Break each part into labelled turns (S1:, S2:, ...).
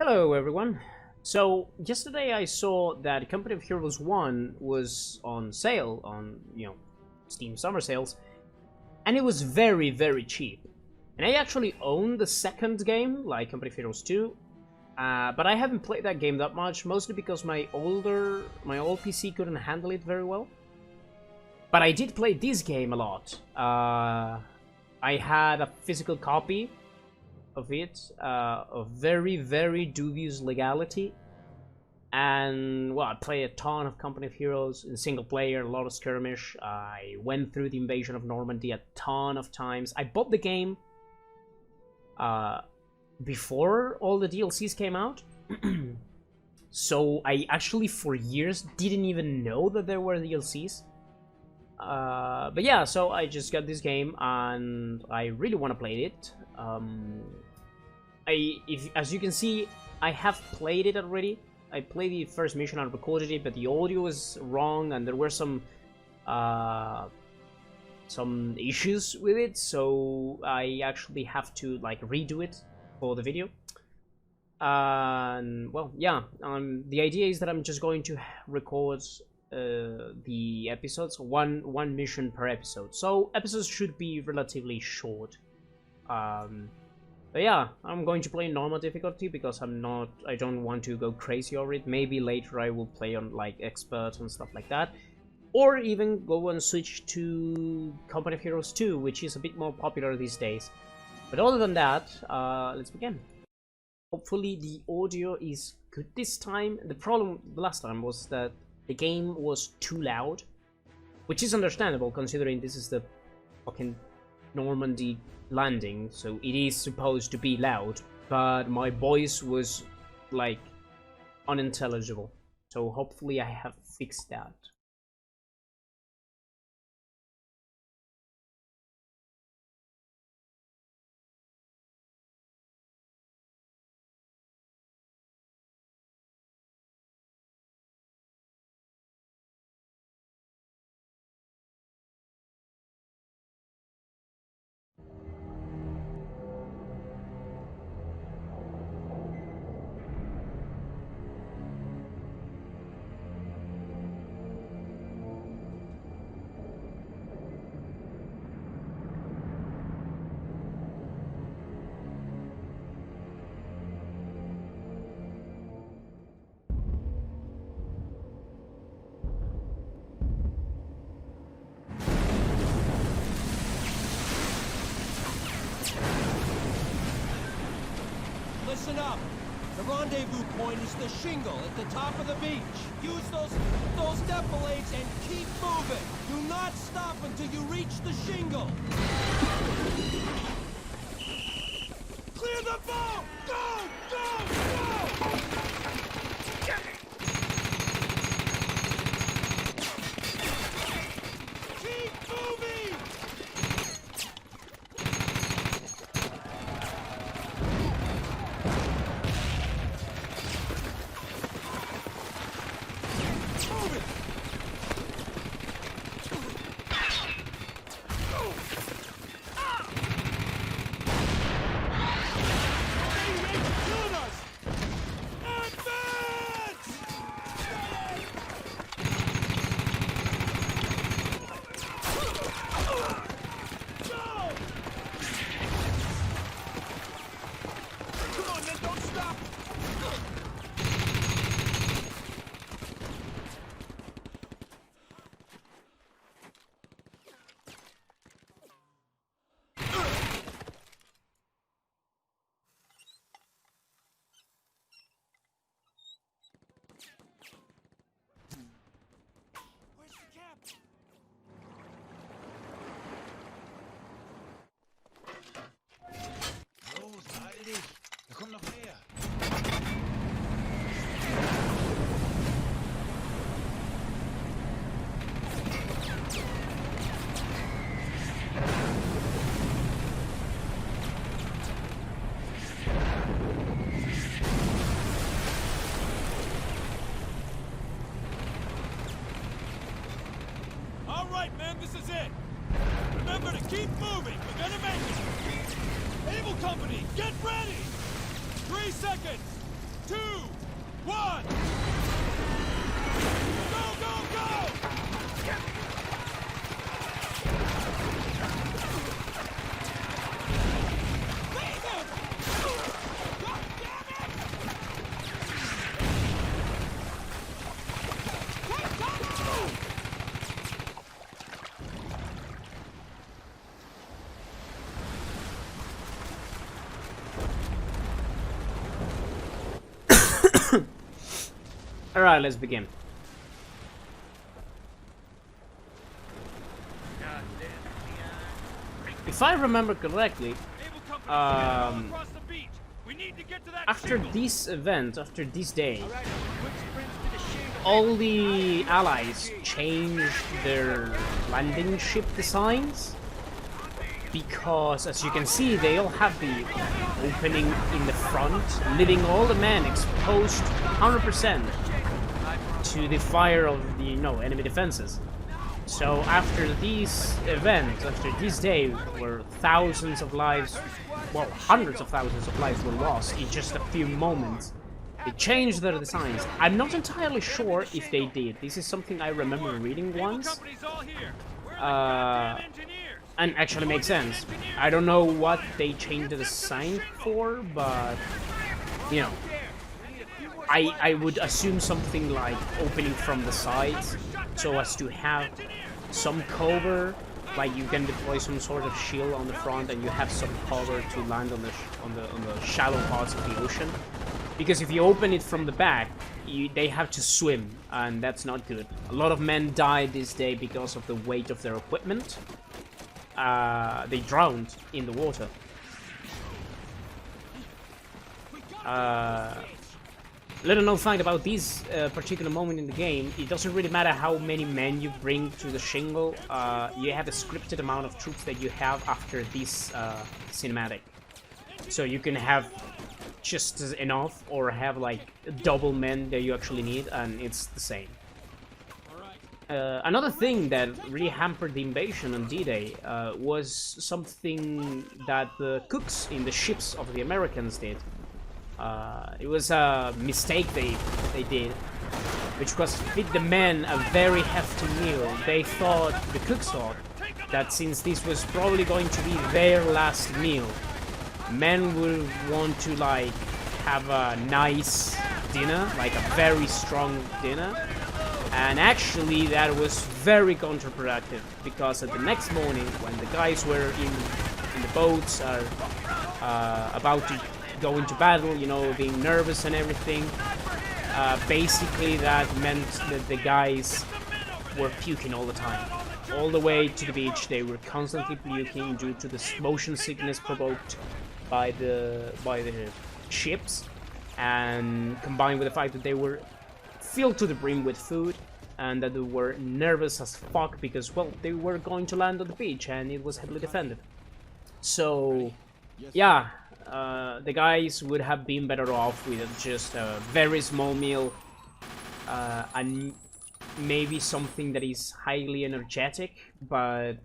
S1: Hello everyone. So yesterday I saw that Company of Heroes 1 was on sale on, Steam summer sales, and it was very cheap. And I actually own the second game, like Company of Heroes 2, but I haven't played that game that much, mostly because my old PC couldn't handle it very well. But I did play this game a lot. I had a physical copy of it, of very dubious legality, and well, I played a ton of Company of Heroes in single player, a lot of skirmish. I went through the invasion of Normandy a ton of times. I bought the game before all the DLCs came out, so I actually for years didn't even know that there were DLCs. But yeah, so I just got this game and I really want to play it. As you can see, I have played it already. I played the first mission and recorded it, but the audio was wrong and there were some issues with it, so I actually have to like redo it for the video. And well, yeah, the idea is that I'm just going to record the episodes, one mission per episode, so episodes should be relatively short. But yeah, I'm going to play normal difficulty because I don't want to go crazy over it. Maybe later I will play on like expert and stuff like that, or even go and switch to Company of Heroes 2, which is a bit more popular these days. But other than that, let's begin. Hopefully the audio is good this time. The problem the last time was that the game was too loud, which is understandable considering this is the fucking Normandy landing, so it is supposed to be loud, but my voice was like unintelligible, so hopefully I have fixed that.
S2: Listen up. The rendezvous point is the shingle at the top of the beach. Use those defilades and keep moving. Do not stop until you reach the shingle. Clear the boat! Go! Go! Go! Keep moving! This is it! Remember to keep moving! We're gonna make it! Able Company, get ready! 3 seconds! 2, 1! Go, go, go!
S1: Alright, let's begin. If I remember correctly, after this event, after this day, all the allies changed their landing ship designs, because as you can see, they all have the opening in the front, leaving all the men exposed 100% to the fire of the enemy defenses. So after this event, after this day, where thousands of lives, well, hundreds of thousands of lives were lost in just a few moments, they changed their designs. I'm not entirely sure if they did. This is something I remember reading once. And actually makes sense. I don't know what they changed the design for, but you know, I would assume something like opening from the sides, so as to have some cover, like you can deploy some sort of shield on the front, and you have some cover to land on the shallow parts of the ocean. Because if you open it from the back, they have to swim, and that's not good. A lot of men died this day because of the weight of their equipment. They drowned in the water. Little known fact about this particular moment in the game, it doesn't really matter how many men you bring to the shingle, you have a scripted amount of troops that you have after this cinematic. So you can have just enough, or have like double men that you actually need, and it's the same. Another thing that really hampered the invasion on D-Day was something that the cooks in the ships of the Americans did. It was a mistake they did, which was feed the men a very hefty meal. The cooks thought, that since this was probably going to be their last meal, men would want to like have a nice dinner, like a very strong dinner. And actually that was very counterproductive, because at the next morning, when the guys were in the boats, are about to go into battle, you know, being nervous and everything, basically that meant that the guys were puking all the time. All the way to the beach, they were constantly puking due to the motion sickness provoked by the ships, and combined with the fact that they were filled to the brim with food, and that they were nervous as fuck because, well, they were going to land on the beach and it was heavily defended. So, yeah, the guys would have been better off with just a very small meal, and maybe something that is highly energetic, but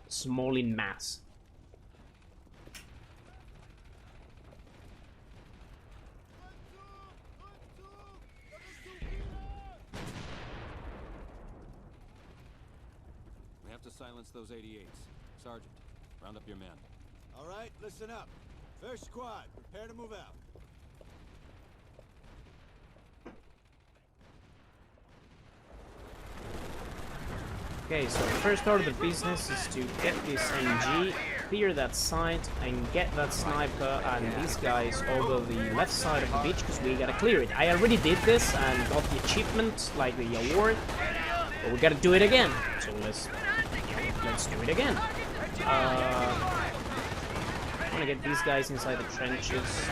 S1: small in mass.
S2: To silence those 88s. Sergeant, round up your men.
S3: All right, listen up. First squad, prepare to move out.
S1: Okay, so the first order of the business is to get this ENG, clear that site, and get that sniper and these guys over the left side of the beach, because we gotta clear it. I already did this and got the achievement, like the award, but we gotta do it again. So let's do it again. I wanna get these guys inside the trenches,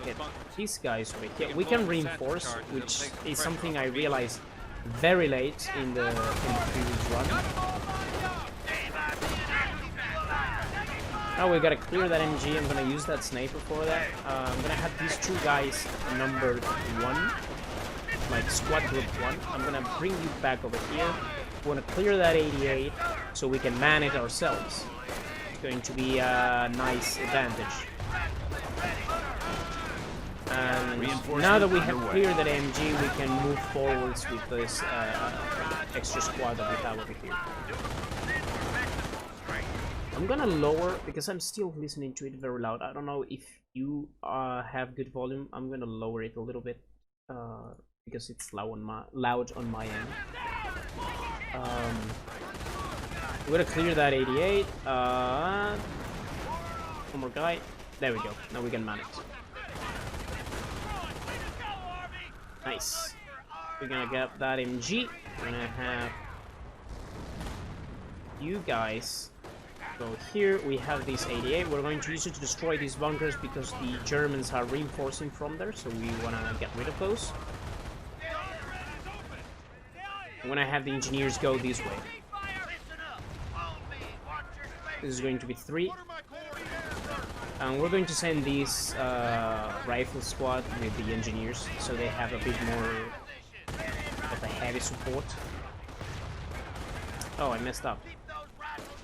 S1: get these guys over here. We can reinforce, which is something I realized very late in the previous run. Now we gotta clear that MG. I'm gonna use that sniper for that. I'm gonna have these two guys numbered 1, like squad group 1. I'm gonna bring you back over here. We wanna clear that 88 so we can man it ourselves. It's going to be a nice advantage. And now that we have cleared that ENG, we can move forwards with this extra squad that we have over here. I'm gonna lower, because I'm still listening to it very loud. I don't know if you have good volume. I'm gonna lower it a little bit because it's loud on my end. We're gonna clear that 88. One more guy. There we go. Now we can man it. Nice. We're gonna get that MG. We're gonna have you guys go here. We have this 88. We're going to use it to destroy these bunkers because the Germans are reinforcing from there, so we wanna get rid of those. I'm gonna have the engineers go this way. This is going to be 3. And we're going to send these rifle squad with the engineers, so they have a bit more of a heavy support. Oh, I messed up.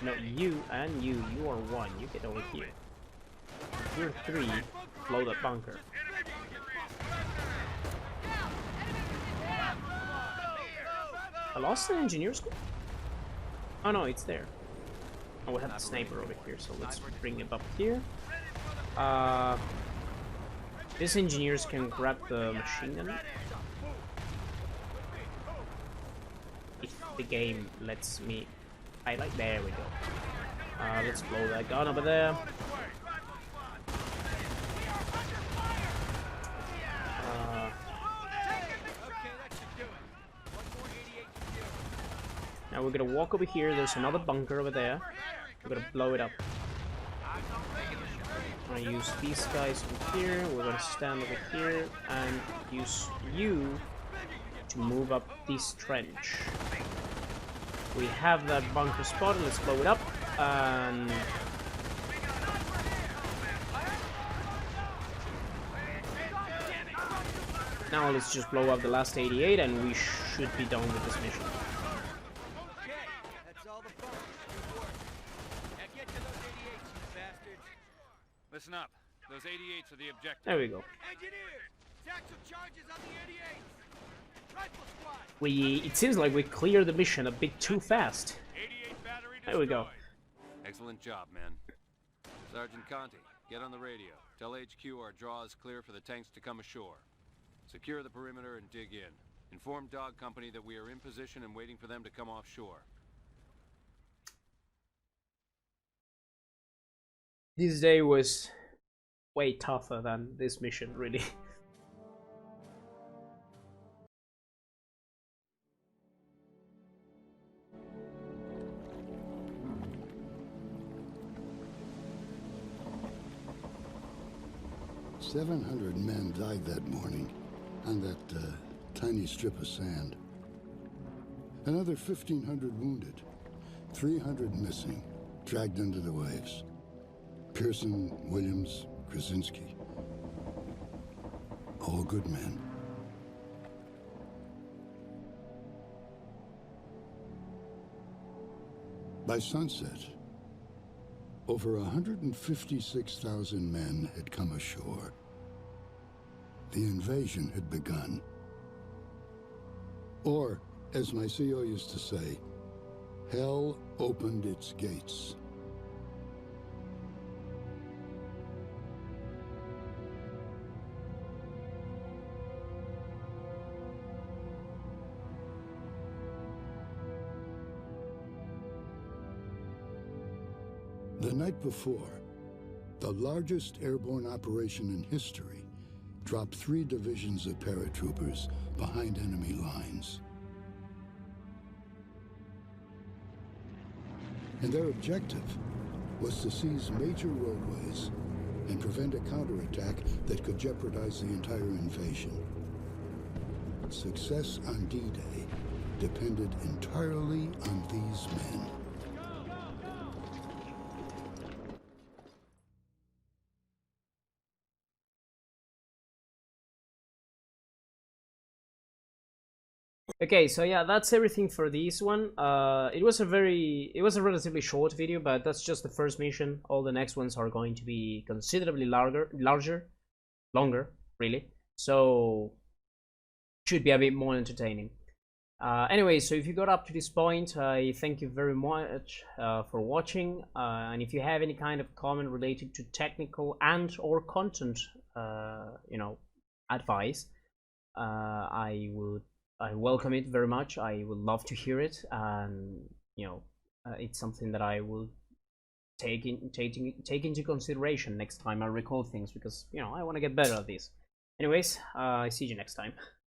S1: No, you and you are 1. You get over here. You're 3. Blow that bunker. I lost an engineer squad? Oh no, it's there. Oh, we have the sniper over here, so let's bring it up here. These engineers can grab the machine gun if the game lets me highlight. There we go. Let's blow that gun over there. Now we're gonna walk over here. There's another bunker over there. We're gonna blow it up. I'm gonna use these guys over here. We're gonna stand over here and use you to move up this trench. We have that bunker spot. Let's blow it up. And now let's just blow up the last 88, and we should be done with this mission.
S4: Listen up. Those 88s are the objective.
S1: There we go.
S2: Engineers, tactical charges on the 88s. Rifle squad.
S1: It seems like we cleared the mission a bit too fast.
S4: 88 battery
S1: There we go.
S4: Excellent job, man. Sergeant Conti, get on the radio. Tell HQ our draw is clear for the tanks to come ashore. Secure the perimeter and dig in. Inform Dog Company that we are in position and waiting for them to come offshore.
S1: This day was way tougher than this mission, really.
S5: "700 men died that morning on that tiny strip of sand. Another 1,500 wounded, 300 missing, dragged into the waves. Pearson, Williams, Krasinski. All good men. By sunset, over 156,000 men had come ashore. The invasion had begun. Or, as my CO used to say, hell opened its gates. The night before, the largest airborne operation in history dropped 3 divisions of paratroopers behind enemy lines. And their objective was to seize major roadways and prevent a counterattack that could jeopardize the entire invasion. Success on D-Day depended entirely on these men.
S1: Okay, so yeah, that's everything for this one. It was a relatively short video, but that's just the first mission. All the next ones are going to be considerably longer, really. so should be a bit more entertaining. Anyway, so if you got up to this point, I thank you very much for watching, and if you have any kind of comment related to technical and or content advice, I welcome it very much. I would love to hear it, and it's something that I will take into consideration next time I record things, because I want to get better at this. Anyways, I see you next time.